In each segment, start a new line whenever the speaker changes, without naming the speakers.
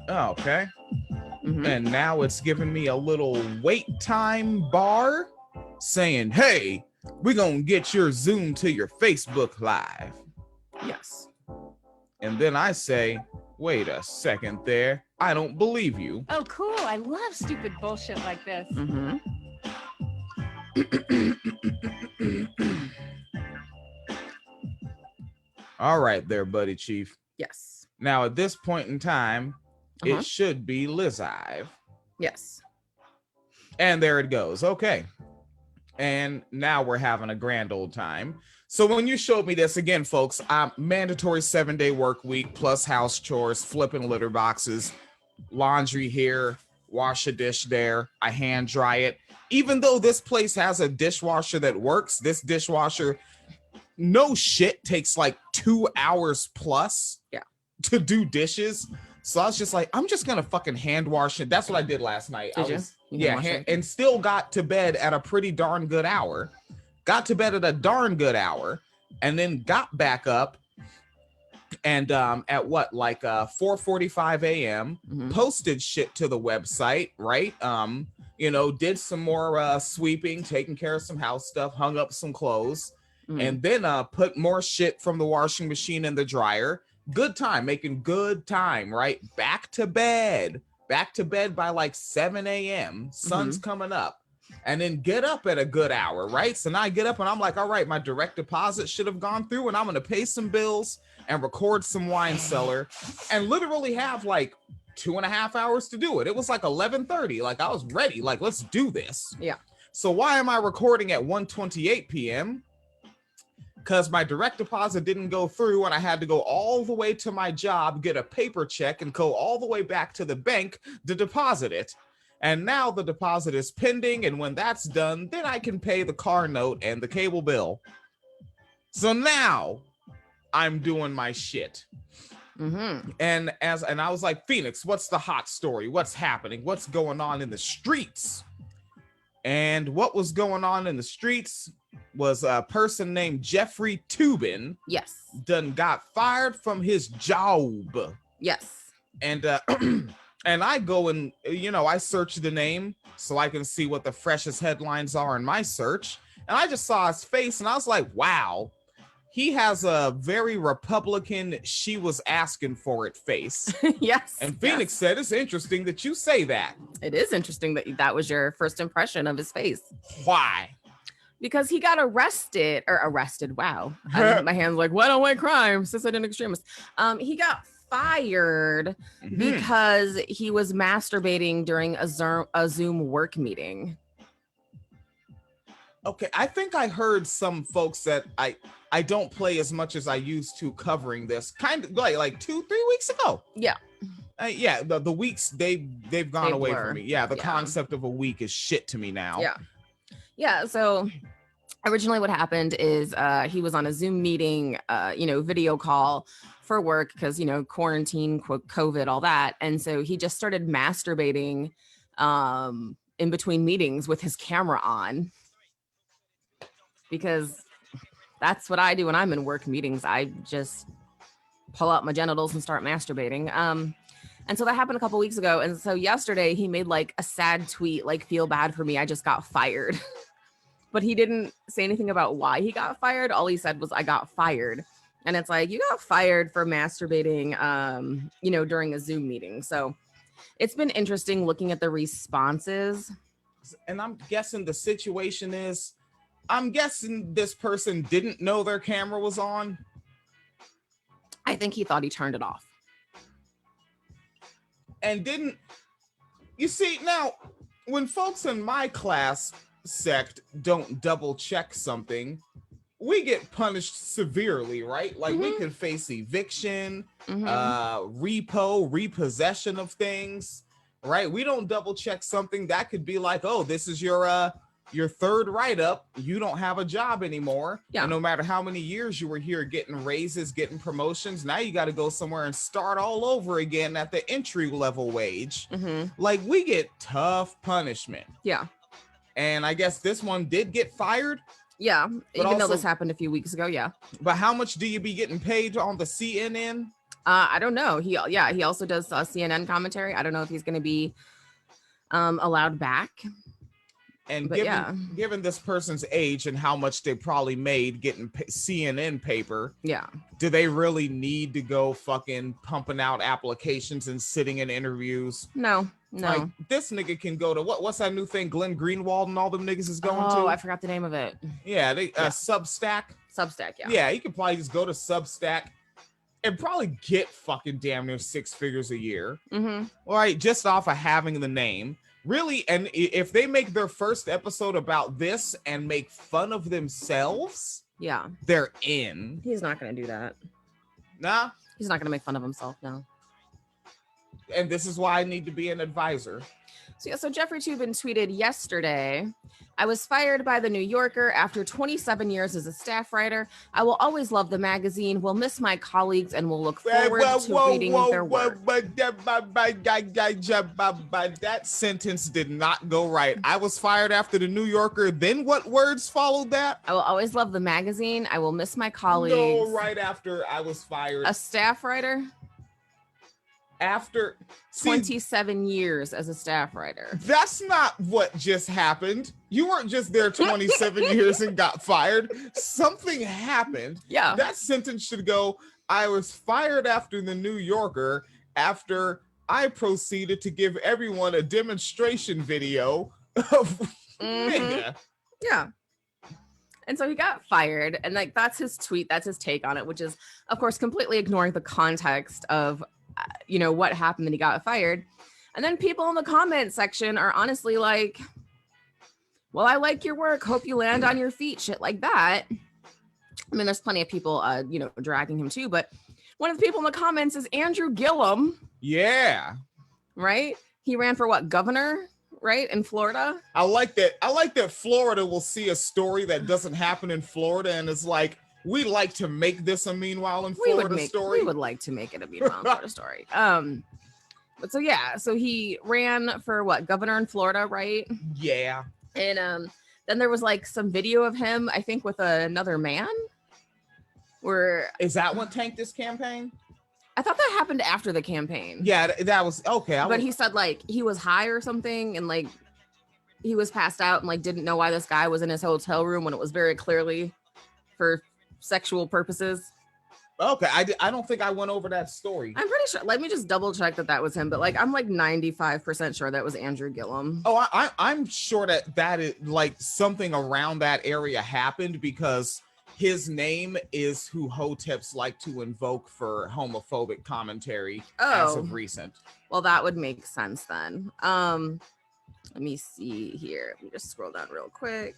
Okay. And now it's giving me a little wait time bar saying, hey, we're going to get your Zoom to your Facebook Live.
Yes.
And then I say, wait a second there. I don't believe you.
Oh, cool. I love stupid bullshit like this.
All right there, buddy chief.
Yes.
Now, at this point in time, it should be Lizive.
Yes.
And there it goes. Okay. And now we're having a grand old time. So when you showed me this again, folks, mandatory 7-day work week plus house chores, flipping litter boxes, laundry here, wash a dish there. I hand dry it. Even though this place has a dishwasher that works, this dishwasher, no shit, takes like 2 hours plus to do dishes. So I was just like, I'm just gonna fucking hand wash it. That's what I did last night. And still got to bed at a pretty darn good hour. Got to bed at a darn good hour, and then got back up and at what, like 4:45 a.m. Posted shit to the website, right? You know, did some more sweeping, taking care of some house stuff, hung up some clothes, and then put more shit from the washing machine in the dryer. Good time, making good time, right? Back to bed by like 7 a.m. Sun's coming up. And then get up at a good hour, right? So now I get up and I'm like, all right, my direct deposit should have gone through and I'm going to pay some bills and record some Wine Cellar and literally have like 2.5 hours to do it. It was like 11:30. Like I was ready. Like, let's do this.
Yeah.
So why am I recording at 1:28 p.m.? Because my direct deposit didn't go through and I had to go all the way to my job, get a paper check and go all the way back to the bank to deposit it. And now the deposit is pending. And when that's done, then I can pay the car note and the cable bill. So now I'm doing my shit. And I was like, Phoenix, what's the hot story? What's happening? What's going on in the streets? And what was going on in the streets was a person named Jeffery Toobin.
Yes.
Done got fired from his job.
Yes.
And and I go and, you know, I search the name so I can see what the freshest headlines are in my search. And I just saw his face and I was like, wow, he has a very Republican, she was asking for it face.
Yes.
And Phoenix said, it's interesting that you say that.
It is interesting that that was your first impression of his face.
Why?
Because he got arrested. Wow. My hand's like, why don't white crime? Suicide extremist. He got fired because he was masturbating during a Zoom work meeting.
Okay, I think I heard some folks that I don't play as much as I used to covering this, kind of like 2-3 weeks ago.
Yeah.
Yeah, the weeks they've gone away from me. Yeah, the concept of a week is shit to me now.
Yeah. So originally what happened is he was on a Zoom meeting, video call for work because, quarantine, COVID, all that. And so he just started masturbating in between meetings with his camera on, because that's what I do when I'm in work meetings. I just pull out my genitals and start masturbating. And so that happened a couple weeks ago. And so yesterday he made like a sad tweet, like, feel bad for me, I just got fired. But he didn't say anything about why he got fired. All he said was, I got fired. And it's like, you got fired for masturbating, during a Zoom meeting. So it's been interesting looking at the responses.
And I'm guessing the situation is, I'm guessing this person didn't know their camera was on.
I think he thought he turned it off.
And didn't, you see, now, when folks in my class sect don't double check something, we get punished severely, right? Like we can face eviction, repossession of things, right? We don't double check something that could be like, oh, this is your third write-up, you don't have a job anymore.
Yeah.
And no matter how many years you were here getting raises, getting promotions, now you got to go somewhere and start all over again at the entry level wage. Like we get tough punishment.
Yeah.
And I guess this one did get fired.
Yeah. Even though this happened a few weeks ago. Yeah.
But how much do you be getting paid on the CNN?
I don't know. He also does CNN commentary. I don't know if he's going to be allowed back.
And
But
given this person's age and how much they probably made getting CNN paper, do they really need to go fucking pumping out applications and sitting in interviews?
No.
Like, this nigga can go to what's that new thing Glenn Greenwald and all them niggas is going to?
Oh, I forgot the name of it.
Yeah, Substack.
Substack, yeah.
Yeah, you can probably just go to Substack and probably get fucking damn near 6 figures a year.
Mm-hmm.
Right, just off of having the name. Really, and if they make their first episode about this and make fun of themselves, they're in.
He's not going to do that.
Nah.
He's not going to make fun of himself, no.
And this is why I need to be an advisor.
So Jeffery Toobin tweeted yesterday, I was fired by the New Yorker after 27 years as a staff writer. I will always love the magazine, will miss my colleagues, and will look forward to reading their work.
That sentence did not go right. I was fired after the New Yorker. Then what words followed that?
I will always love the magazine. I will miss my colleagues.
No, right after I was fired.
A staff writer?
After
27 years as a staff writer.
That's not what just happened. You weren't just there 27 years and got fired. Something happened.
Yeah.
That sentence should go, I was fired after the New Yorker after I proceeded to give everyone a demonstration video of nigga.
Yeah. And so he got fired, and like that's his tweet, that's his take on it, which is of course completely ignoring the context of what happened that he got fired. And then people in the comment section are honestly like, well, I like your work, hope you land on your feet, shit like that. I mean, there's plenty of people dragging him too, but one of the people in the comments is Andrew Gillum.
Yeah.
Right? He ran for what, governor, right, in Florida?
I like that Florida will see a story that doesn't happen in Florida and it's like, we like to make this a meanwhile in Florida story.
We would like to make it a meanwhile in Florida story. But so he ran for what, governor in Florida, right?
Yeah.
And then there was like some video of him, I think, with another man.
Is that what tanked this campaign?
I thought that happened after the campaign.
Yeah, that was okay.
But he said like he was high or something, and like he was passed out and like didn't know why this guy was in his hotel room when it was very clearly for sexual purposes.
Okay, I don't think I went over that story.
I'm pretty sure. Let me just double check that was him. But like, I'm like 95% sure that was Andrew Gillum.
Oh, I'm sure that is like something around that area happened because his name is who hoteps like to invoke for homophobic commentary as of recent.
Well, that would make sense then. Let me see here. Let me just scroll down real quick.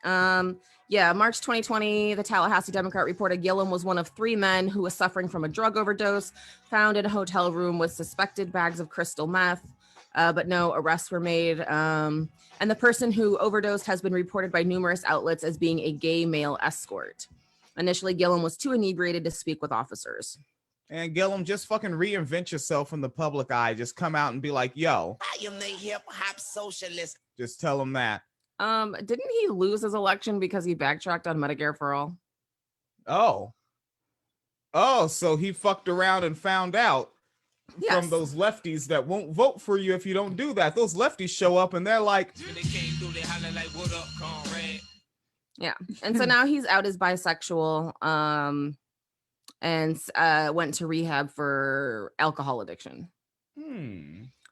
March 2020, the Tallahassee Democrat reported Gillum was one of 3 men who was suffering from a drug overdose, found in a hotel room with suspected bags of crystal meth, but no arrests were made. And the person who overdosed has been reported by numerous outlets as being a gay male escort. Initially, Gillum was too inebriated to speak with officers.
And Gillum, just fucking reinvent yourself in the public eye. Just come out and be like, yo, I am the hip hop socialist. Just tell him that.
Didn't he lose his election because he backtracked on Medicare for all?
Oh, so he fucked around and found out from those lefties that won't vote for you if you don't do that. Those lefties show up and they're like,
yeah. And so now he's out as bisexual, and went to rehab for alcohol addiction.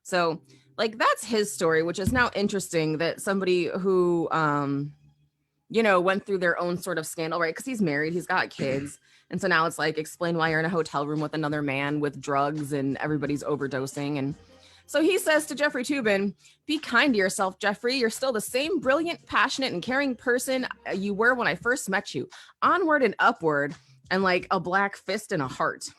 So like that's his story, which is now interesting that somebody who went through their own sort of scandal, right? Because he's married, he's got kids. And so now it's like, explain why you're in a hotel room with another man with drugs and everybody's overdosing. And so he says to Jeffery Toobin, be kind to yourself, Jeffrey. You're still the same brilliant, passionate, and caring person you were when I first met you. Onward and upward, and like a black fist and a heart.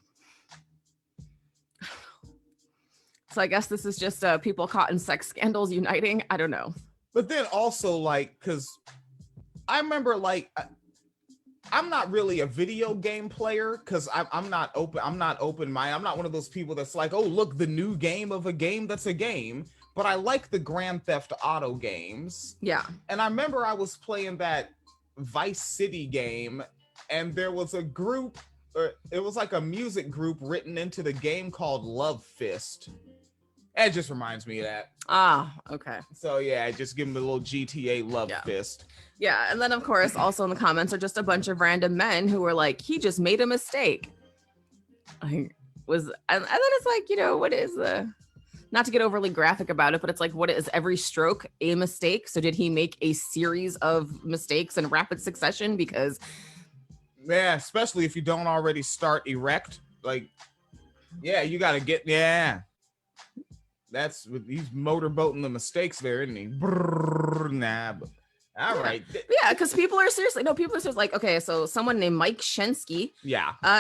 So I guess this is just people caught in sex scandals uniting. I don't know.
But then also like, because I remember like, I'm not really a video game player because I'm not open-minded. I'm not one of those people that's like, oh, look, the new game of a game that's a game. But I like the Grand Theft Auto games.
Yeah.
And I remember I was playing that Vice City game and there was a group or it was like a music group written into the game called Love Fist. It just reminds me of that.
Ah, okay.
So yeah, just give him a little GTA Love Fist.
Yeah, and then of course, also in the comments are just a bunch of random men who were like, he just made a mistake. And then it's like, what is not to get overly graphic about it, but it's like, what is every stroke a mistake? So did he make a series of mistakes in rapid succession? Because
yeah, especially if you don't already start erect, like, yeah, you got to get, yeah. That's with he's motorboating the mistakes there, isn't he? Brrr, nah, but, all right.
Yeah, because people are seriously like, okay, so someone named Mike Shensky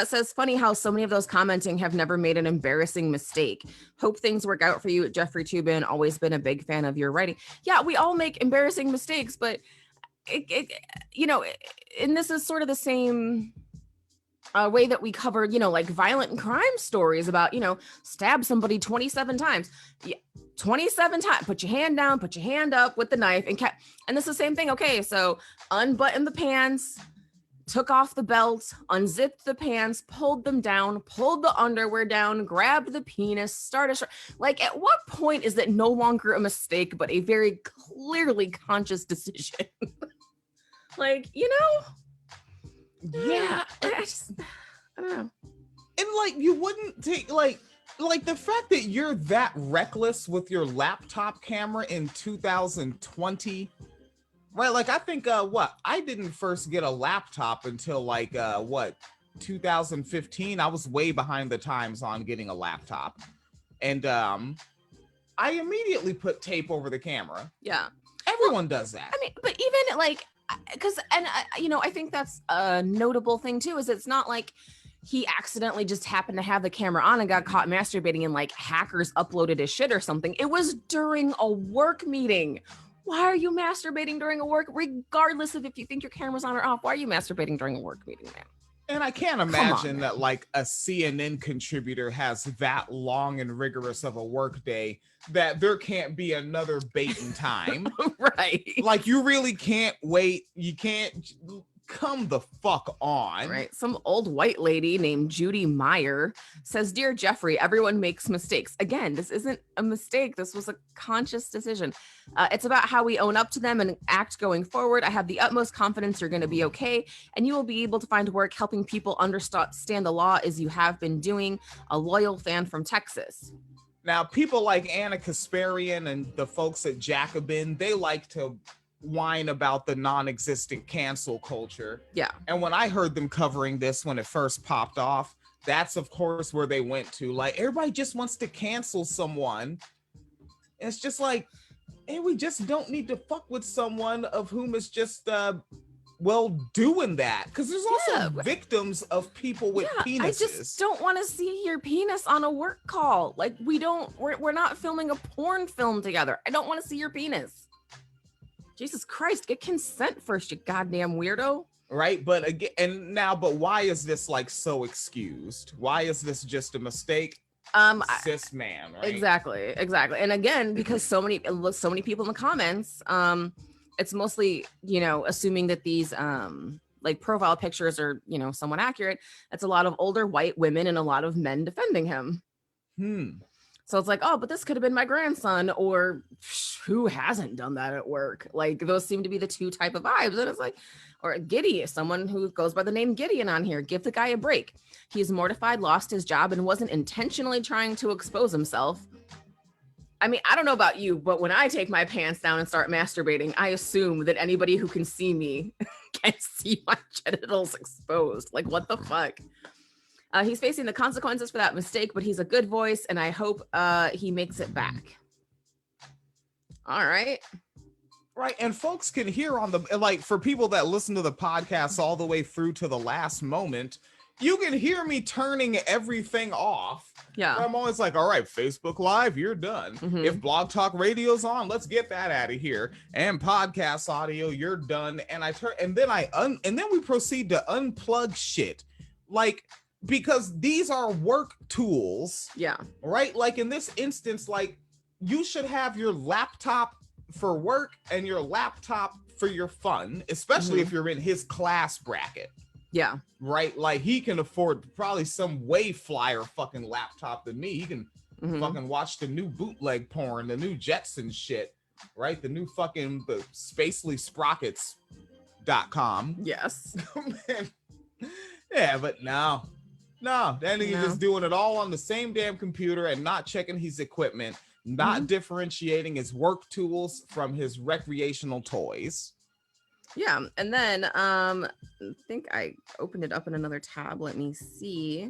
says, funny how so many of those commenting have never made an embarrassing mistake. Hope things work out for you. Jeffery Toobin, always been a big fan of your writing. Yeah, we all make embarrassing mistakes, but and this is sort of the same way that we covered, like violent crime stories about, stab somebody 27 times. Yeah, 27 times. Put your hand down, put your hand up with the knife, and this is the same thing. Okay, so unbutton the pants, took off the belt, unzipped the pants, pulled them down, pulled the underwear down, grabbed the penis, started. Like, at what point is it no longer a mistake, but a very clearly conscious decision? Like,
yeah,
I don't know.
And like, you wouldn't take like the fact that you're that reckless with your laptop camera in 2020, right? Like, I think I didn't first get a laptop until 2015. I was way behind the times on getting a laptop, and I immediately put tape over the camera.
Yeah,
everyone does that.
I mean, but even like, I think that's a notable thing too, is it's not like he accidentally just happened to have the camera on and got caught masturbating and like hackers uploaded his shit or something. It was during a work meeting. Why are you masturbating during a work, regardless of if you think your camera's on or off? Why are you masturbating during a work meeting, man?
And I can't imagine that like a CNN contributor has that long and rigorous of a work day that there can't be another bait in time.
Right.
Like, you really can't wait. You can't come the fuck on.
Right. Some old white lady named Judy Meyer says, "Dear Jeffrey, everyone makes mistakes." Again, this isn't a mistake. This was a conscious decision. It's about how we own up to them and act going forward. I have the utmost confidence you're going to be okay, and you will be able to find work helping people understand the law as you have been doing. A loyal fan from Texas.
Now, people like Anna Kasparian and the folks at Jacobin, they like to whine about the non-existent cancel culture.
Yeah.
And when I heard them covering this when it first popped off, that's of course where they went to. Like, everybody just wants to cancel someone. And it's just like, hey, we just don't need to fuck with someone of whom is just doing that. Because there's also victims of people with penises.
I just don't want to see your penis on a work call. Like, we're not filming a porn film together. I don't want to see your penis. Jesus Christ, get consent first, you goddamn weirdo.
Right, but again, but why is this like so excused? Why is this just a mistake? Cis man, right?
Exactly. And again, because so many people in the comments, it's mostly, assuming that these like profile pictures are, somewhat accurate. It's a lot of older white women and a lot of men defending him. So it's like, oh, but this could have been my grandson, or who hasn't done that at work? Like, those seem to be the two type of vibes. And it's like, or Giddy, someone who goes by the name Gideon on here. Give the guy a break. He's mortified, lost his job, and wasn't intentionally trying to expose himself. I mean, I don't know about you, but when I take my pants down and start masturbating, I assume that anybody who can see me can see my genitals exposed. Like, what the fuck? He's facing the consequences for that mistake, but he's a good voice, and I hope he makes it back. All right.
Right, and folks can hear on the, like, for people that listen to the podcast all the way through to the last moment, you can hear me turning everything off.
Yeah.
I'm always like, all right, Facebook Live, you're done.
Mm-hmm.
If Blog Talk Radio's on, let's get that out of here. And podcast audio, you're done. And I turn, and then and then we proceed to unplug shit. Like, because these are work tools.
Yeah.
Right? Like, in this instance, like, you should have your laptop for work and your laptop for your fun, especially if you're in his class bracket.
Yeah.
Right? Like he can afford probably some way flyer fucking laptop than me. He can fucking watch the new bootleg porn, the new Jetson shit, right? The new fucking the spacely-sprockets.com.
Yes.
Man. Yeah, but no, that nigga just doing it all on the same damn computer and not checking his equipment, not differentiating his work tools from his recreational toys.
Yeah, and then I think I opened it up in another tab. Let me see.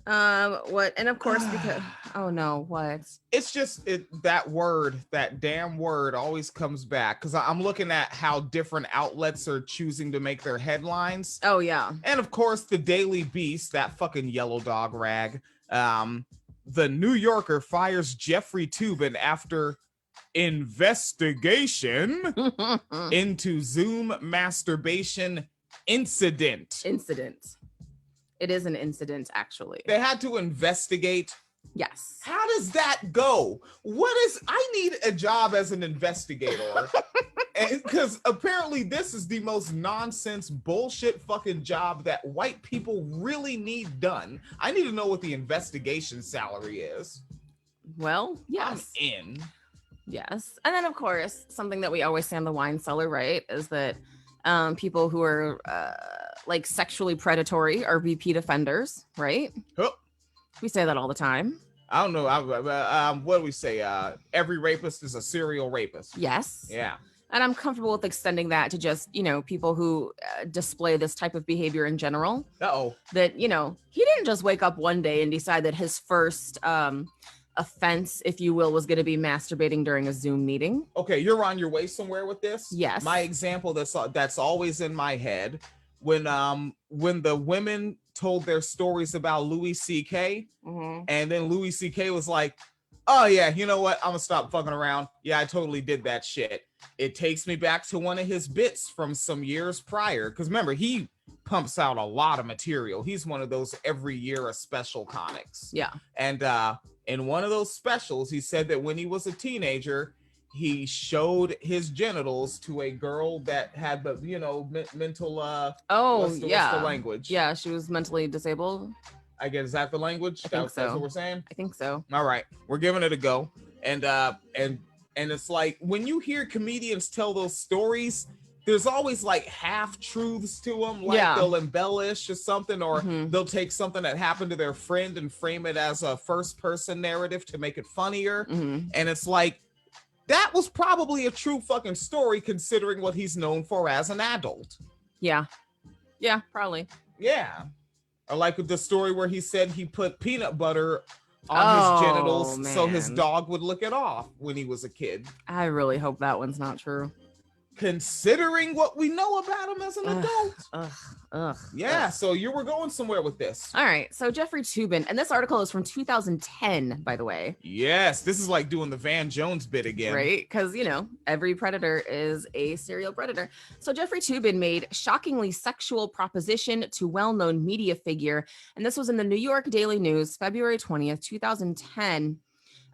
What? And of course, because oh no, what?
It's just that damn word always comes back because I'm looking at how different outlets are choosing to make their headlines.
Oh yeah,
and of course the Daily Beast, that fucking yellow dog rag. The New Yorker fires Jeffery Toobin after investigation into Zoom masturbation incident.
It is an incident, actually.
They had to investigate.
Yes.
How does that go? I need a job as an investigator. Because apparently this is the most nonsense bullshit fucking job that white people really need done. I need to know what the investigation salary is.
Well, yes.
I'm in.
Yes. And then, of course, something that we always say on the wine cellar, right, is that people who are like sexually predatory are repeat offenders, right?
Huh.
We say that all the time.
I don't know. What do we say? Every rapist is a serial rapist.
Yes.
Yeah.
And I'm comfortable with extending that to just, people who display this type of behavior in general.
Uh-oh.
That, he didn't just wake up one day and decide that his first offense, if you will, was going to be masturbating during a Zoom meeting.
Okay, you're on your way somewhere with this?
Yes.
My example that's always in my head when the women told their stories about Louis C.K. And then Louis C.K. was like, oh yeah, you know what? I'm gonna stop fucking around. Yeah, I totally did that shit. It takes me back to one of his bits from some years prior. Because remember, he pumps out a lot of material. He's one of those every year a special comics.
Yeah.
And in one of those specials, he said that when he was a teenager, he showed his genitals to a girl that had the, mental what's the language?
Yeah, she was mentally disabled.
I guess, is that the language? That's what we're saying?
I think so.
All right. We're giving it a go. And it's like when you hear comedians tell those stories, there's always like half truths to them. Like they'll embellish or something, or they'll take something that happened to their friend and frame it as a first person narrative to make it funnier. And it's like, that was probably a true fucking story considering what he's known for as an adult.
Yeah. Yeah, probably.
Yeah. Or like the story where he said he put peanut butter on his genitals so his dog would lick it off when he was a kid.
I really hope that one's not true.
Considering what we know about him as an adult. Yeah, so you were going somewhere with this.
All right, so Jeffery Toobin, and this article is from 2010, by the way.
Yes, this is like doing the Van Jones bit again.
Right, because, every predator is a serial predator. So Jeffery Toobin made shockingly sexual proposition to well-known media figure, and this was in the New York Daily News, February 20th, 2010,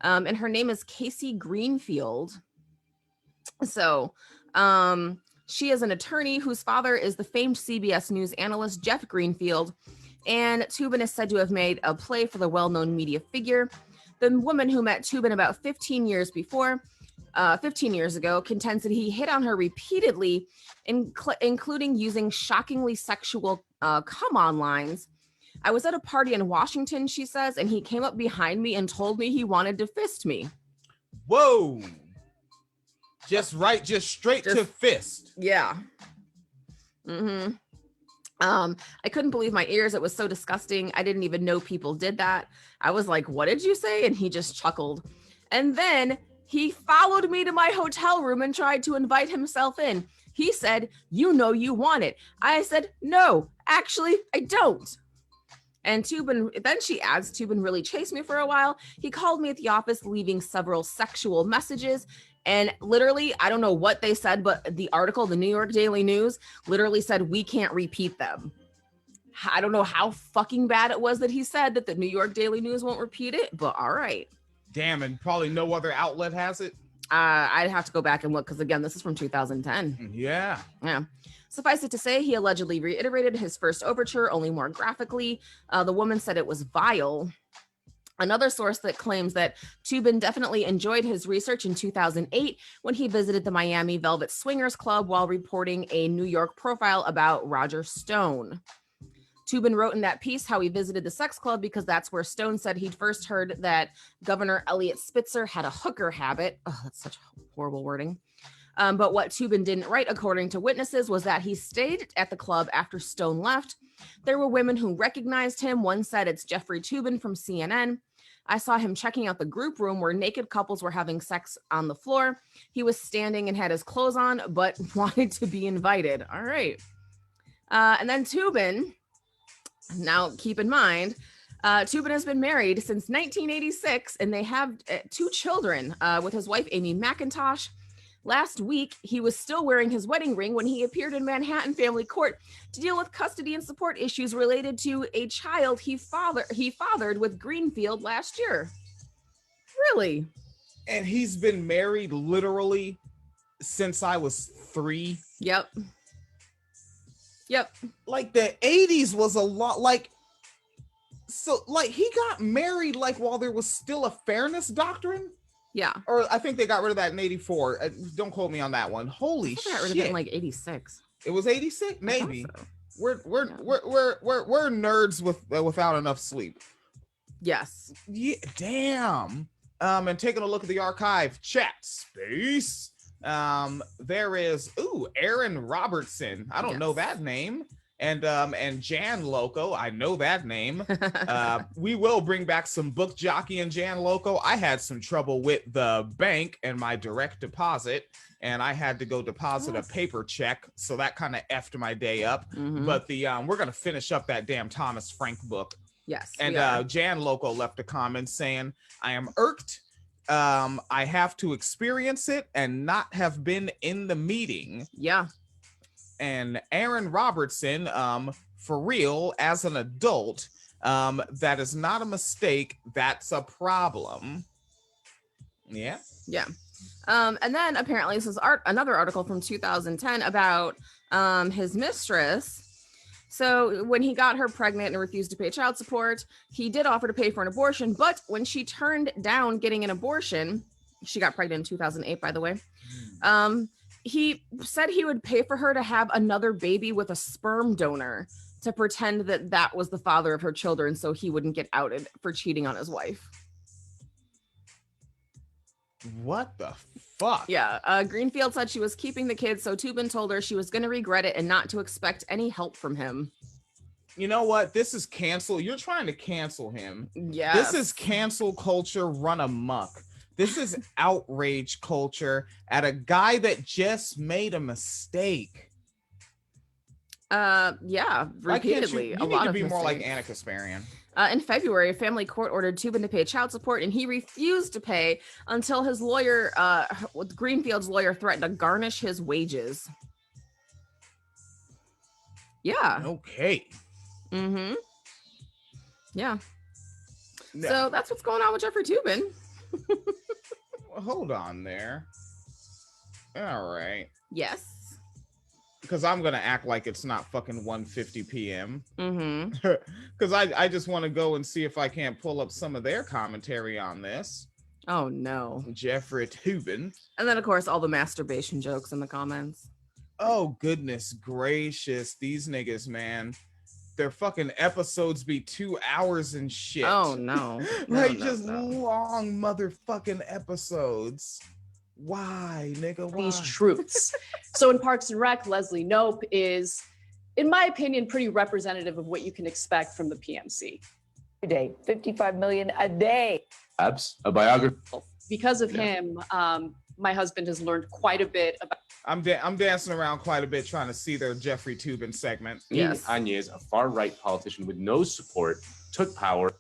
and her name is Casey Greenfield. So, she is an attorney whose father is the famed CBS News analyst Jeff Greenfield, and Toobin is said to have made a play for the well-known media figure. The woman who met Toobin about 15 years ago, contends that he hit on her repeatedly, including using shockingly sexual come-on lines. I was at a party in Washington, she says, and he came up behind me and told me he wanted to fist me.
Whoa. Just straight to fist.
Yeah. I couldn't believe my ears. It was so disgusting. I didn't even know people did that. I was like, what did you say? And he just chuckled. And then he followed me to my hotel room and tried to invite himself in. He said, you want it. I said, no, actually, I don't. And then she adds, Toobin really chased me for a while. He called me at the office, leaving several sexual messages. And literally, I don't know what they said, but the article, the New York Daily News, literally said, we can't repeat them. I don't know how fucking bad it was that he said that the New York Daily News won't repeat it, but all right.
Damn, and probably no other outlet has it.
I'd have to go back and look because again, this is from 2010.
Yeah.
Yeah. Suffice it to say, he allegedly reiterated his first overture, only more graphically. The woman said it was vile. Another source that claims that Toobin definitely enjoyed his research in 2008 when he visited the Miami Velvet Swingers Club while reporting a New York profile about Roger Stone. Toobin wrote in that piece how he visited the sex club because that's where Stone said he'd first heard that Governor Elliot Spitzer had a hooker habit. Oh, that's such horrible wording. But what Toobin didn't write, according to witnesses, was that he stayed at the club after Stone left. There were women who recognized him. One said it's Jeffery Toobin from CNN. I saw him checking out the group room where naked couples were having sex on the floor. He was standing and had his clothes on, but wanted to be invited. All right. And then Toobin, now keep in mind, Toobin has been married since 1986, and they have 2 children with his wife, Amy McIntosh. Last week, he was still wearing his wedding ring when he appeared in Manhattan family court to deal with custody and support issues related to a child he fathered with Greenfield last year. Really?
And he's been married literally since I was 3.
Yep.
Like the 80s was a lot like, so like he got married like while there was still a fairness doctrine.
Yeah.
Or I think they got rid of that in 84. Don't quote me on that one. Holy shit.
Got rid of it in like 86.
It was 86? Maybe.
So.
We're nerds without enough sleep.
Yes.
Yeah, damn. And taking a look at the archive chat space. There is Aaron Robertson. I don't know that name. And Jan Loco, I know that name. We will bring back some book jockey and Jan Loco. I had some trouble with the bank and my direct deposit, and I had to go deposit a paper check, so that kind of effed my day up. But the we're gonna finish up that damn Thomas Frank book.
Yes.
And Jan Loco left a comment saying, I am irked. I have to experience it and not have been in the meeting.
Yeah.
And Aaron Robertson, for real, as an adult, that is not a mistake. That's a problem. Yeah.
Yeah. And then apparently this is another article from 2010 about his mistress. So when he got her pregnant and refused to pay child support, he did offer to pay for an abortion. But when she turned down getting an abortion, she got pregnant in 2008, by the way. He said he would pay for her to have another baby with a sperm donor to pretend that that was the father of her children so he wouldn't get outed for cheating on his wife.
What the fuck?
Yeah. Greenfield said she was keeping the kids, so Toobin told her she was going to regret it and not to expect any help from him.
You know what? This is cancel. You're trying to cancel him.
Yeah.
This is cancel culture run amok. This is outrage culture at a guy that just made a mistake.
Yeah, repeatedly.
You need to be more like Anna Kasparian.
In February, a family court ordered Toobin to pay child support, and he refused to pay until his lawyer, Greenfield's lawyer, threatened to garnish his wages. Yeah.
Okay.
Mm-hmm. Yeah.
No.
So that's what's going on with Jeffery Toobin.
Hold on there. All right.
Yes.
Because I'm gonna act like it's not fucking 1:50 p.m.
Mm-hmm.
Because I just want to go and see if I can't pull up some of their commentary on this.
Oh no.
Jeffery Toobin.
And then of course all the masturbation jokes in the comments.
Oh goodness gracious, these niggas, man. Their fucking episodes be 2 hours and shit.
Oh no.
Like just long motherfucking episodes. Why, nigga? Why?
These truths. So in Parks and Rec, Leslie Knope is, in my opinion, pretty representative of what you can expect from the PMC.
A day, 55 million a day.
Abs, a biography.
Because of him, my husband has learned quite a bit about.
I'm dancing around quite a bit trying to see their Jeffery Toobin segment.
Yes.
Agnes, a far-right politician with no support, took power.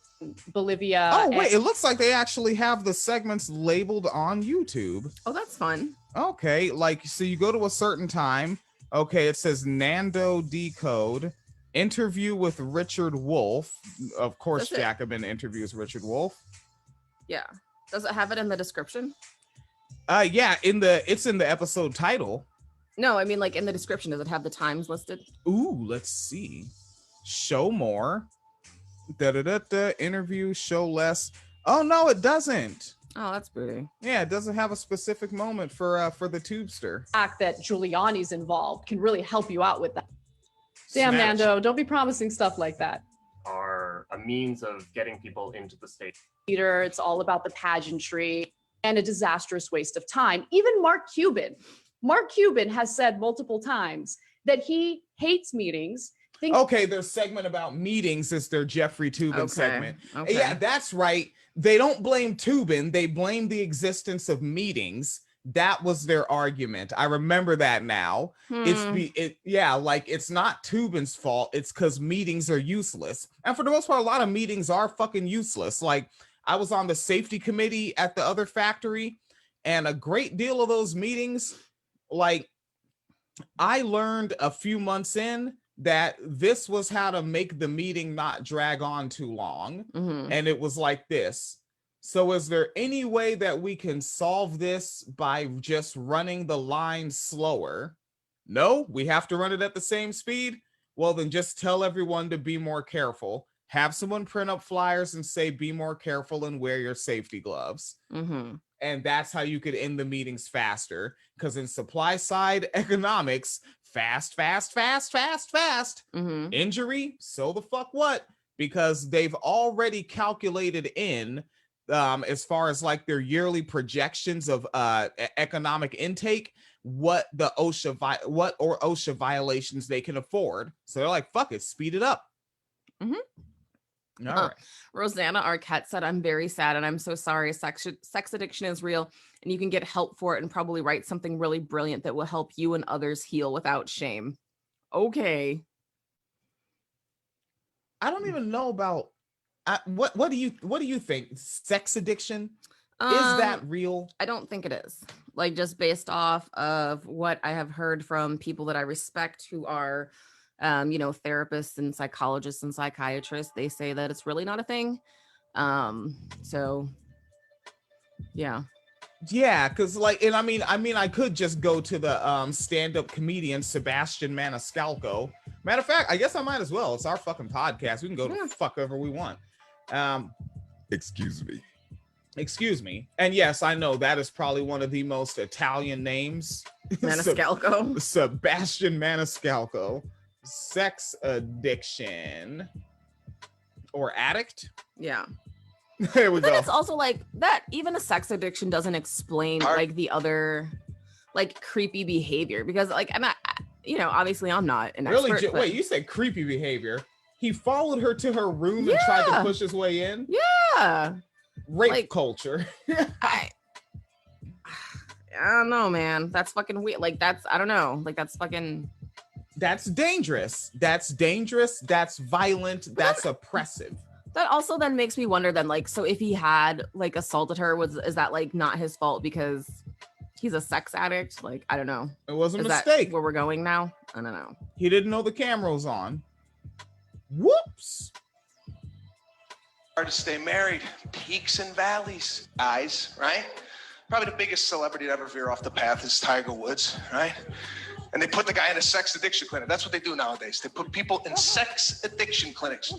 Bolivia.
Oh wait, it looks like they actually have the segments labeled on YouTube.
Oh, that's fun.
Okay, like so you go to a certain time. Okay, it says Nando Decode, interview with Richard Wolff. Of course, Jacobin interviews Richard Wolff.
Yeah. Does it have it in the description?
Yeah, it's in the episode title.
No, I mean like in the description, does it have the times listed?
Ooh, let's see. Show more. Interview, show less. Oh no, it doesn't.
Oh, that's pretty.
Yeah, it doesn't have a specific moment for the tubester.
Fact that Giuliani's involved can really help you out with that. Damn,
Smash.
Nando, don't be promising stuff like that.
Are a means of getting people into the state.
Theater, it's all about the pageantry and a disastrous waste of time. Even Mark Cuban has said multiple times that he hates meetings.
Okay, their segment about meetings is their Jeffery Toobin segment.
Okay.
Yeah, that's right. They don't blame Toobin. They blame the existence of meetings. That was their argument. I remember that now. It's not Toobin's fault. It's because meetings are useless. And for the most part, a lot of meetings are fucking useless. Like, I was on the safety committee at the other factory, and a great deal of those meetings, like, I learned a few months in that this was how to make the meeting not drag on too long. And it was like this. So is there any way that we can solve this by just running the line slower? No, we have to run it at the same speed. Well, then just tell everyone to be more careful. Have someone print up flyers and say, be more careful and wear your safety gloves. And that's how you could end the meetings faster. Because in supply side economics, fast. Injury, so the fuck what? Because they've already calculated in as far as like their yearly projections of economic intake, what OSHA violations they can afford. So they're like, fuck it, speed it up. All right.
Rosanna Arquette said, I'm very sad and I'm so sorry. Sex addiction is real and you can get help for it and probably write something really brilliant that will help you and others heal without shame. Okay.
I don't even know about what do you think? Sex addiction? Is that real?
I don't think it is. Like, just based off of what I have heard from people that I respect who are therapists and psychologists and psychiatrists, they say that it's really not a thing. So yeah,
because like, and I mean I could just go to the stand-up comedian Sebastian Maniscalco. Matter of fact, I guess I might as well. It's our fucking podcast. We can go to fuck wherever we want. Excuse me. And yes, I know that is probably one of the most Italian names.
Maniscalco.
Sebastian Maniscalco. Sex addiction or addict.
Yeah.
There we
but
go.
It's also like that. Even a sex addiction doesn't explain like the other like creepy behavior, because like I'm not, obviously I'm not an expert.
Really? Wait, you said creepy behavior? He followed her to her room and tried to push his way in?
Yeah.
Rape culture.
I don't know, man. That's fucking weird. Like, I don't know. Like, that's fucking...
That's dangerous. That's violent. That's oppressive.
That also then makes me wonder then, like, so if he had like assaulted her, is that like not his fault because he's a sex addict? Like, I don't know.
It was a
Is
mistake.
that where we're going now? I don't know.
He didn't know the camera was on. Whoops.
Hard to stay married. Peaks and valleys. Guys, right? Probably the biggest celebrity to ever veer off the path is Tiger Woods, right? And they put the guy in a sex addiction clinic. That's what they do nowadays. They put people in sex addiction clinics.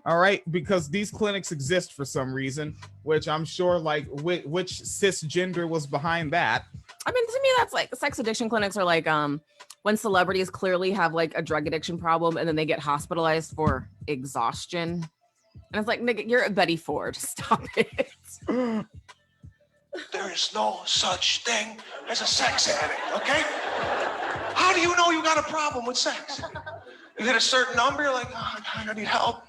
All
right, because these clinics exist for some reason, which I'm sure like which cisgender was behind that.
I mean, to me, that's like sex addiction clinics are like when celebrities clearly have like a drug addiction problem and then they get hospitalized for exhaustion. And it's like, nigga, you're Betty Ford. Stop it.
There is no such thing as a sex addict, okay? How do you know you got a problem with sex? You hit a certain number, you're like, oh, I need help.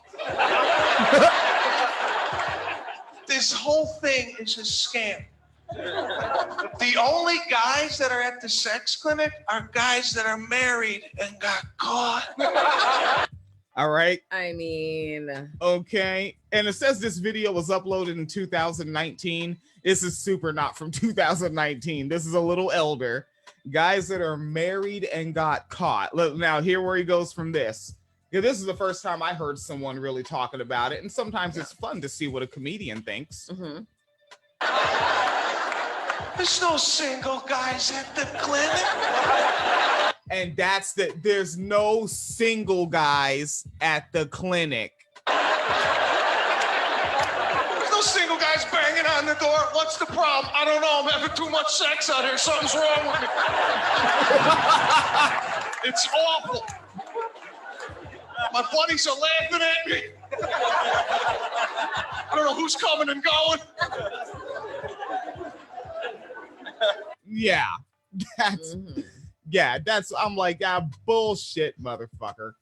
This whole thing is a scam. The only guys that are at the sex clinic are guys that are married and got caught.
All right.
I mean,
okay. And it says this video was uploaded in 2019. This is super not from 2019. This is a little elder. Guys that are married and got caught. Look, now here where he goes from this. Yeah, this is the first time I heard someone really talking about it. And sometimes it's fun to see what a comedian thinks.
Mm-hmm.
There's no single guys at the clinic.
And that's there's no single guys at the clinic.
There's no single guys banging on the door. What's the problem? I don't know. I'm having too much sex out here. Something's wrong with me. It's awful. My buddies are laughing at me. I don't know who's coming and going.
Yeah, I'm like, bullshit, motherfucker.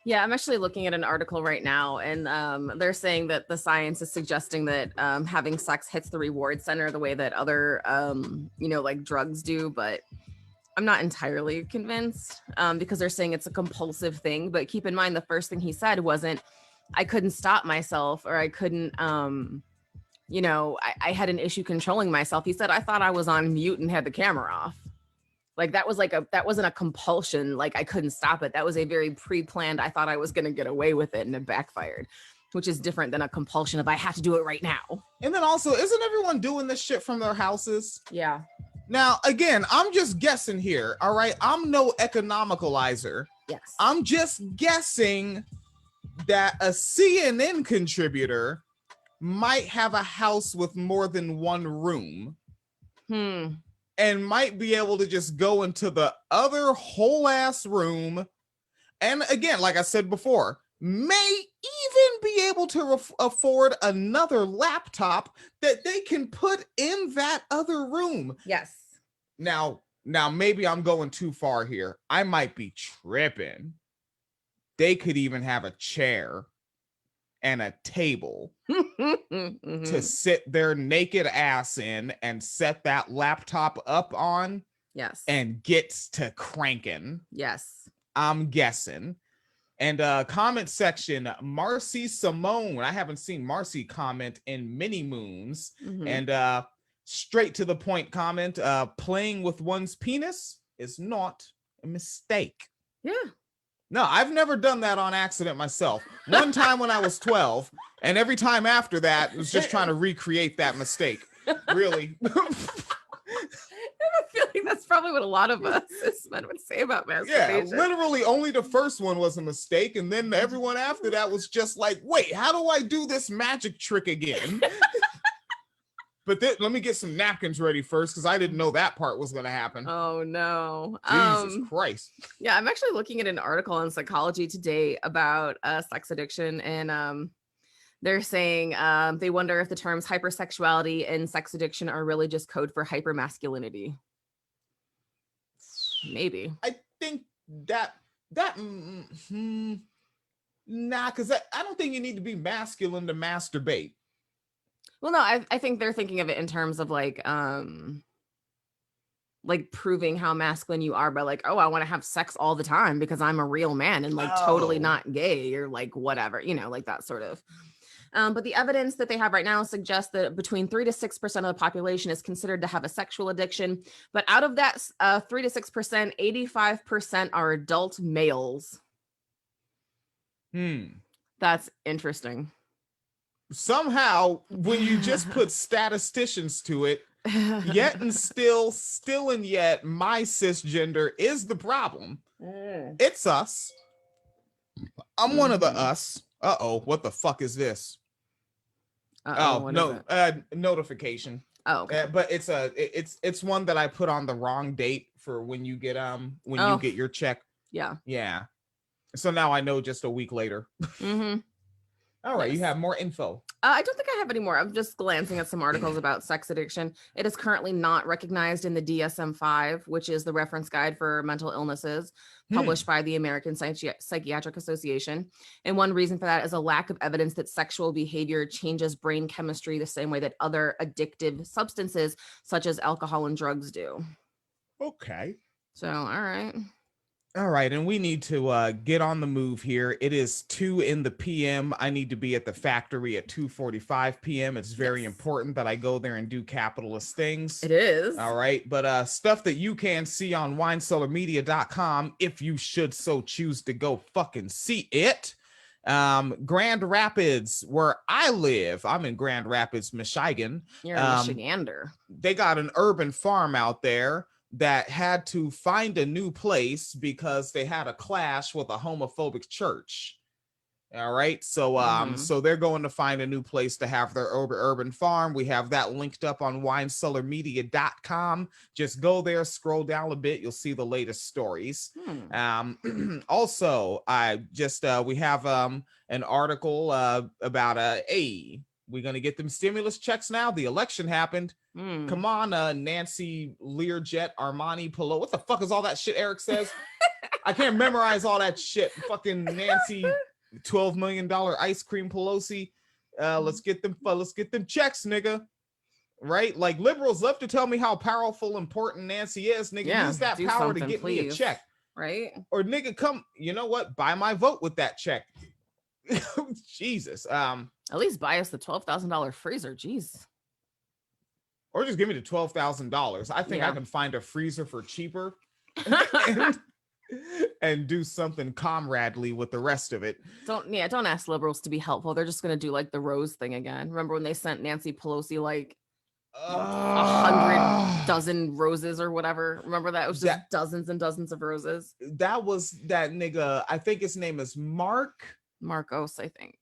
Yeah, I'm actually looking at an article right now, and they're saying that the science is suggesting that having sex hits the reward center the way that other, like drugs do, but I'm not entirely convinced because they're saying it's a compulsive thing. But keep in mind, the first thing he said wasn't, I couldn't stop myself, or I couldn't, I had an issue controlling myself. He said, I thought I was on mute and had the camera off. Like that wasn't a compulsion. Like I couldn't stop it. That was a very pre-planned, I thought I was going to get away with it, and it backfired, which is different than a compulsion of I have to do it right now.
And then also, isn't everyone doing this shit from their houses?
Yeah.
Now, again, I'm just guessing here. All right. I'm no economicalizer.
Yes.
I'm just guessing that a CNN contributor might have a house with more than one room. And might be able to just go into the other whole ass room. And again, like I said before, may even be able to afford another laptop that they can put in that other room.
Yes.
Now maybe I'm going too far here. I might be tripping. They could even have a chair and a table to sit their naked ass in and set that laptop up on.
Yes.
And gets to cranking.
Yes.
I'm guessing. And comment section, Marcy Simone. I haven't seen Marcy comment in many moons. And straight to the point comment, playing with one's penis is not a mistake.
Yeah.
No, I've never done that on accident myself. One time when I was 12, and every time after that, was just trying to recreate that mistake. Really.
I have a feeling that's probably what a lot of us as men would say about masturbation.
Yeah, literally only the first one was a mistake, and then everyone after that was just like, wait, how do I do this magic trick again? But let me get some napkins ready first, because I didn't know that part was going to happen.
Oh, no.
Jesus Christ.
Yeah, I'm actually looking at an article on Psychology Today about sex addiction, and they're saying they wonder if the terms hypersexuality and sex addiction are really just code for hypermasculinity. Maybe.
I think nah, because I don't think you need to be masculine to masturbate.
Well, no, I think they're thinking of it in terms of like proving how masculine you are by like, oh, I want to have sex all the time because I'm a real man and like totally not gay or like whatever, like that sort of. But the evidence that they have right now suggests that between 3 to 6% of the population is considered to have a sexual addiction. But out of that 3 to 6%, 85% are adult males. That's interesting.
Somehow, when you just put statisticians to it, yet and still and yet, my cisgender is the problem. It's us. I'm one of the us. Uh-oh, what the fuck is this? Notification.
Oh, okay.
But it's one that I put on the wrong date for when you get you get your check. Yeah. So now I know just a week later. All right, yes. You have more info.
I don't think I have any more. I'm just glancing at some articles about sex addiction. It is currently not recognized in the DSM-5, which is the reference guide for mental illnesses published by the American Psychiatric Association. And one reason for that is a lack of evidence that sexual behavior changes brain chemistry the same way that other addictive substances, such as alcohol and drugs, do.
Okay.
So, all right.
All right, and we need to get on the move here. It is 2 p.m. I need to be at the factory at 2:45 p.m. It's very important that I go there and do capitalist things.
It is.
All right, but stuff that you can see on winecellarmedia.com if you should so choose to go fucking see it. Grand Rapids, where I live, I'm in Grand Rapids, Michigan.
You're a Michigander.
They got an urban farm out there that had to find a new place because they had a clash with a homophobic church. All right, so so they're going to find a new place to have their urban farm. We have that linked up on winecellarmedia.com. Just go there, scroll down a bit, you'll see the latest stories. Also, I just we have an article about we're gonna get them stimulus checks now. The election happened. Come on, Nancy Learjet, Armani Polo. What the fuck is all that shit Eric says? I can't memorize all that shit. Fucking Nancy $12 million ice cream Pelosi. Let's get them checks, nigga. Right? Like, liberals love to tell me how powerful, important Nancy is. Nigga, use that power to get me a check.
Right?
Or nigga, come, you know what? Buy my vote with that check. Jesus.
At least buy us the $12,000 freezer. Jeez.
Or just give me the $12,000. I think I can find a freezer for cheaper. And do something comradely with the rest of it.
Don't ask liberals to be helpful. They're just gonna do like the rose thing again. Remember when they sent Nancy Pelosi like 100 dozen roses or whatever? Remember that? It was just dozens and dozens of roses.
That was that nigga. I think his name is
Marcos, I think.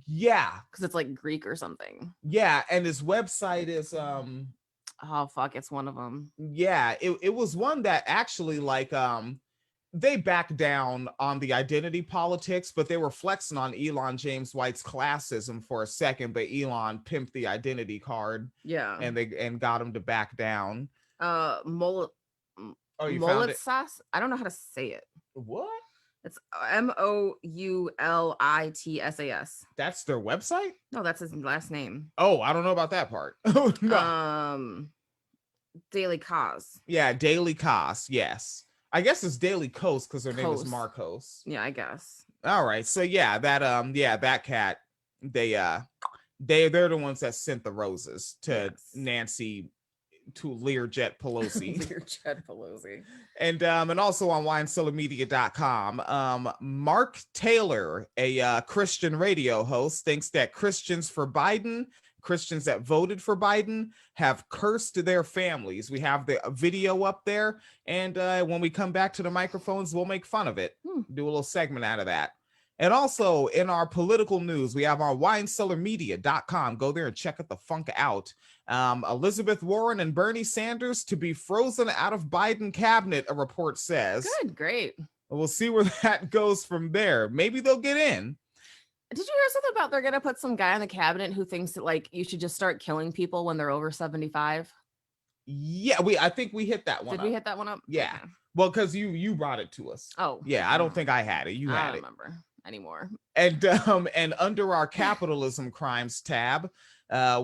Yeah,
because it's like Greek or something.
Yeah, and his website is
oh fuck, it's one of them.
Yeah, it was one that actually like they backed down on the identity politics, but they were flexing on Elon James White's classism for a second, but Elon pimped the identity card.
Yeah.
And got him to back down.
Mullet sauce? I don't know how to say it.
What?
It's MOULITSAS.
That's their website?
No, that's his last name.
Oh, I don't know about that part. No.
Daily Cause.
Yeah, Daily Cause, yes. I guess it's Daily Coast because their name is Marcos.
Yeah, I guess.
All right. So yeah, that cat, they're the ones that sent the roses to Nancy to Learjet Pelosi.
Learjet Pelosi.
And also on winecellarmedia.com, Mark Taylor, a Christian radio host, thinks that Christians that voted for Biden have cursed their families. We have the video up there, and when we come back to the microphones, we'll make fun of it. Do a little segment out of that. And also in our political news, we have our winecellarmedia.com. Go there and check it the funk out. Elizabeth Warren and Bernie Sanders to be frozen out of Biden cabinet, a report says.
Good, great.
We'll see where that goes from there. Maybe they'll get in.
Did you hear something about they're gonna put some guy in the cabinet who thinks that like you should just start killing people when they're over 75?
Yeah, I think we hit that one.
Did we hit that one up?
Yeah.
Okay.
Well, because you brought it to us.
Oh.
Yeah, I don't think I had it. You had it.
I don't remember anymore.
And under our capitalism crimes tab,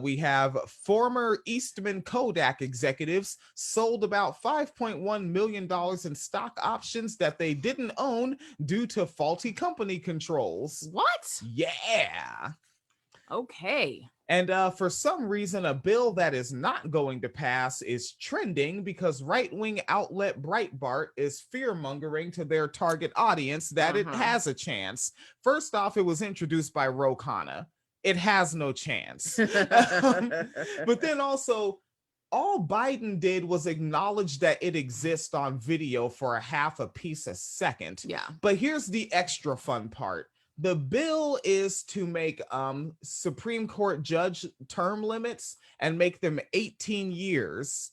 we have former Eastman Kodak executives sold about $5.1 million in stock options that they didn't own due to faulty company controls.
What?
Yeah.
Okay.
And for some reason, a bill that is not going to pass is trending because right-wing outlet Breitbart is fear-mongering to their target audience that it has a chance. First off, it was introduced by Ro Khanna. It has no chance. But then also, all Biden did was acknowledge that it exists on video for a half a piece a second.
Yeah.
But here's the extra fun part. The bill is to make Supreme Court judge term limits and make them 18 years.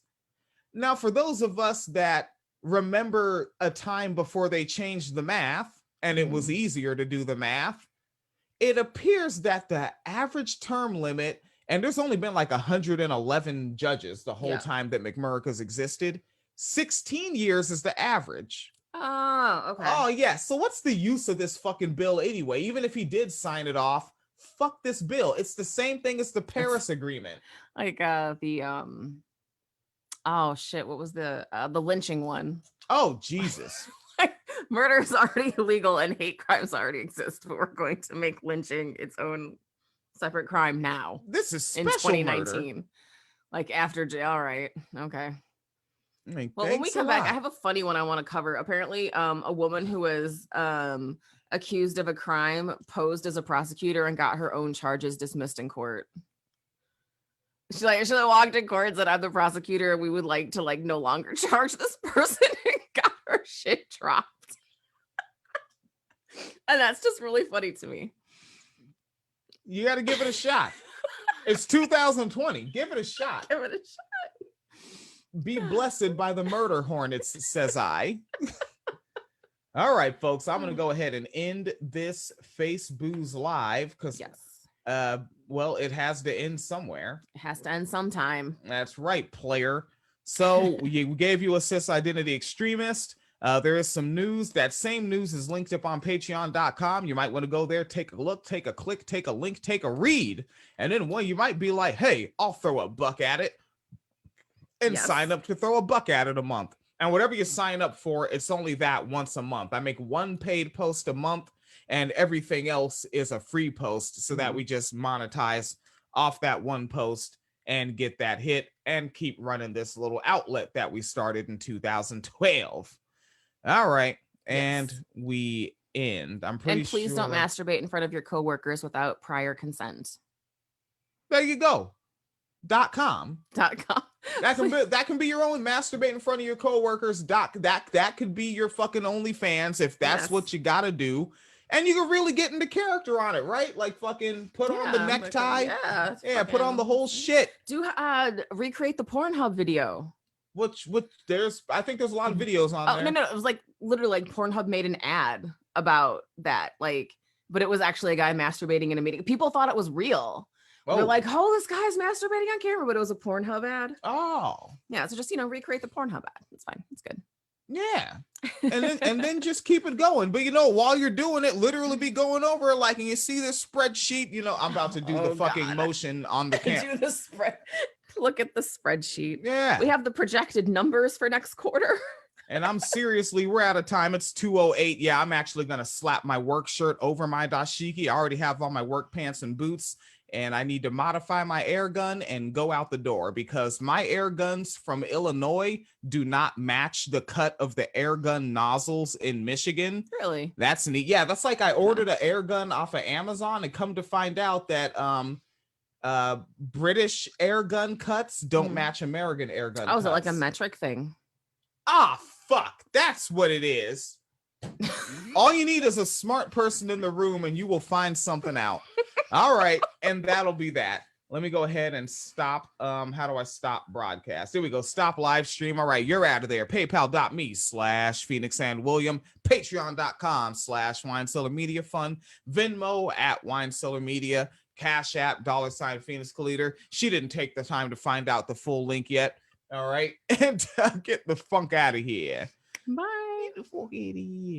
Now, for those of us that remember a time before they changed the math and it was easier to do the math, it appears that the average term limit, and there's only been like 111 judges the whole time that McMurrica's existed, 16 years is the average.
Oh, okay.
Oh, yeah. So what's the use of this fucking bill anyway? Even if he did sign it off, fuck this bill. It's the same thing as the Paris Agreement.
Like oh shit, what was the lynching one?
Oh, Jesus.
Murder is already illegal and hate crimes already exist, but we're going to make lynching its own separate crime now.
This is special
in 2019.
murder.
Like after jail. All right. Okay.
I mean,
well, when we come back, I have a funny one I want to cover. Apparently, a woman who was accused of a crime, posed as a prosecutor, and got her own charges dismissed in court. She walked in court and said, I'm the prosecutor, and we would like to no longer charge this person, and got her shit dropped. And that's just really funny to me.
You got to give it a shot. It's 2020. Give it a shot.
Give it a shot.
Be blessed by the murder hornets, says I. All right, folks, I'm going to go ahead and end this Faceboo's live because,
yes.
Well, it has to end somewhere.
It has to end sometime.
That's right, player. So we gave you a cis identity extremist. There is some news. That same news is linked up on patreon.com. You might want to go there, take a look, take a click, take a link, take a read. And then you might be like, hey, I'll throw a buck at it. And sign up to throw a buck at it a month. And whatever you sign up for, it's only that once a month. I make one paid post a month, and everything else is a free post so that we just monetize off that one post and get that hit and keep running this little outlet that we started in 2012. All right. And we end. I'm pretty sure.
And please don't masturbate in front of your coworkers without prior consent.
There you go. .com.
.com.
That can be your own masturbate in front of your coworkers. That could be your fucking OnlyFans if that's what you gotta do. And you can really get into character on it, right? Like fucking put on the necktie. Put on the whole shit.
Do recreate the Pornhub video.
Which I think there's a lot of videos on there.
No, it was literally Pornhub made an ad about that, but it was actually a guy masturbating in a meeting. People thought it was real. They're like, oh, this guy's masturbating on camera, but it was a Pornhub ad.
Oh.
Yeah, so just, recreate the Pornhub ad. It's fine. It's good.
Yeah. And then just keep it going. But while you're doing it, literally be going over it and you see this spreadsheet, I'm about to do the fucking motion on the camera.
Do the spread. Look at the spreadsheet.
Yeah.
We have the projected numbers for next quarter.
And we're out of time. It's 2:08. Yeah, I'm actually going to slap my work shirt over my dashiki. I already have on my work pants and boots. And I need to modify my air gun and go out the door because my air guns from Illinois do not match the cut of the air gun nozzles in Michigan.
Really?
That's neat. Yeah, that's like I ordered an air gun off of Amazon and come to find out that British air gun cuts don't match American air gun cuts.
Is it like a metric thing?
Ah, fuck. That's what it is. All you need is a smart person in the room and you will find something out. All right, and that'll be that. Let me go ahead and stop. How do I stop broadcast? Here we go. Stop live stream. All right, you're out of there. PayPal.me/Phoenix and William. Patreon.com/Wine Media Fund. Venmo @WineCellarMedia. Cash App $Phoenix cULtuRe. She didn't take the time to find out the full link yet. All right, and get the funk out of here.
Bye.
Get the fuck out of here.